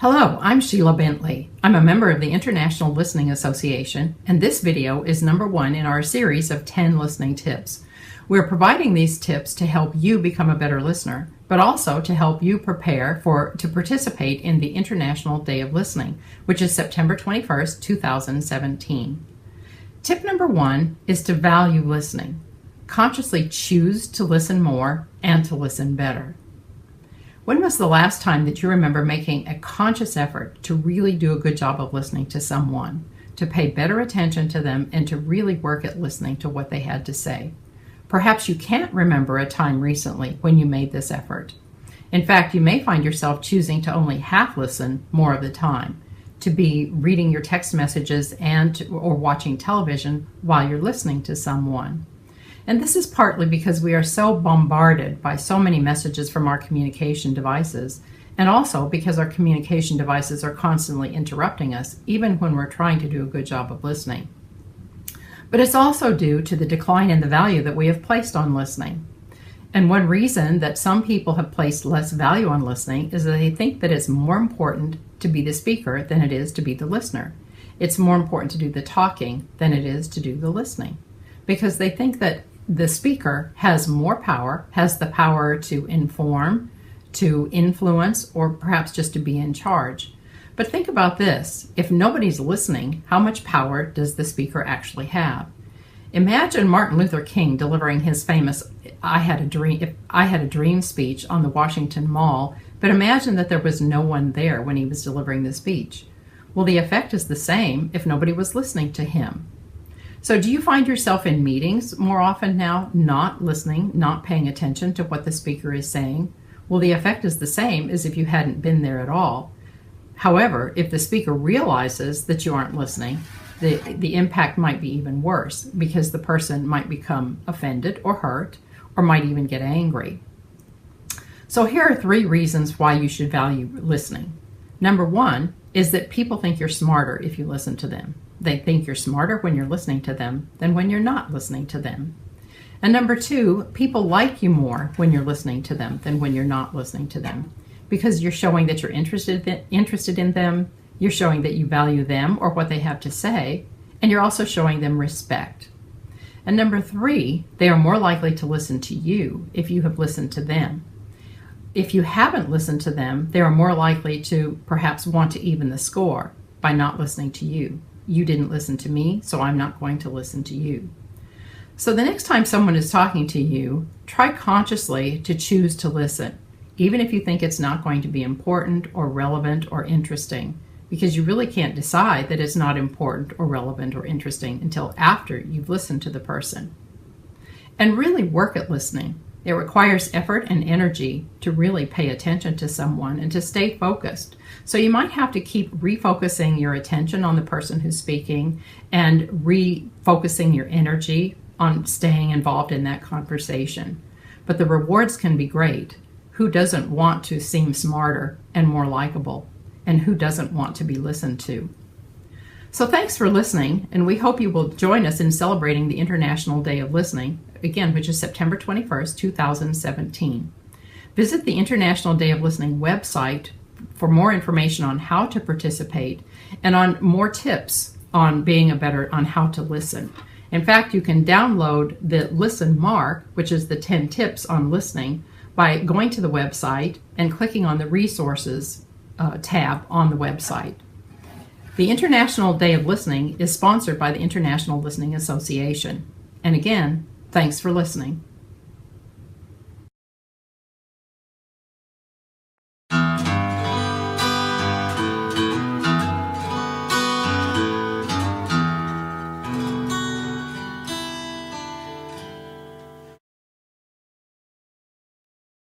Hello, I'm Sheila Bentley. I'm a member of the International Listening Association, and this video is number 1 in our series of 10 listening tips. We're providing these tips to help you become a better listener, but also to help you prepare to participate in the International Day of Listening, which is September 21st, 2017. Tip number 1 is to value listening. Consciously choose to listen more and to listen better. When was the last time that you remember making a conscious effort to really do a good job of listening to someone, to pay better attention to them, and to really work at listening to what they had to say? Perhaps you can't remember a time recently when you made this effort. In fact, you may find yourself choosing to only half listen more of the time, to be reading your text messages or watching television while you're listening to someone. And this is partly because we are so bombarded by so many messages from our communication devices, and also because our communication devices are constantly interrupting us, even when we're trying to do a good job of listening. But it's also due to the decline in the value that we have placed on listening. And one reason that some people have placed less value on listening is that they think that it's more important to be the speaker than it is to be the listener. It's more important to do the talking than it is to do the listening, because they think that the speaker has more power, has the power to inform, to influence, or perhaps just to be in charge. But think about this. If nobody's listening, how much power does the speaker actually have? Imagine Martin Luther King delivering his famous I had a dream speech on the Washington Mall, but imagine that there was no one there when he was delivering the speech. Well, the effect is the same if nobody was listening to him. So do you find yourself in meetings more often now, not listening, not paying attention to what the speaker is saying? Well, the effect is the same as if you hadn't been there at all. However, if the speaker realizes that you aren't listening, the impact might be even worse, because the person might become offended or hurt, or might even get angry. So here are 3 reasons why you should value listening. Number 1 is that people think you're smarter if you listen to them. They think you're smarter when you're listening to them than when you're not listening to them. And number 2, people like you more when you're listening to them than when you're not listening to them, because you're showing that you're interested in them, you're showing that you value them or what they have to say, and you're also showing them respect. And number 3, they are more likely to listen to you if you have listened to them. If you haven't listened to them, they are more likely to perhaps want to even the score by not listening to you. You didn't listen to me, so I'm not going to listen to you. So the next time someone is talking to you, try consciously to choose to listen, even if you think it's not going to be important or relevant or interesting, because you really can't decide that it's not important or relevant or interesting until after you've listened to the person. And really work at listening. It requires effort and energy to really pay attention to someone and to stay focused. So you might have to keep refocusing your attention on the person who's speaking and refocusing your energy on staying involved in that conversation. But the rewards can be great. Who doesn't want to seem smarter and more likable? And who doesn't want to be listened to? So thanks for listening, and we hope you will join us in celebrating the International Day of Listening, again, which is September 21st, 2017. Visit the International Day of Listening website for more information on how to participate and on more tips on on how to listen. In fact, you can download the Listen Mark, which is the 10 tips on listening, by going to the website and clicking on the Resources tab on the website. The International Day of Listening is sponsored by the International Listening Association. And again, thanks for listening.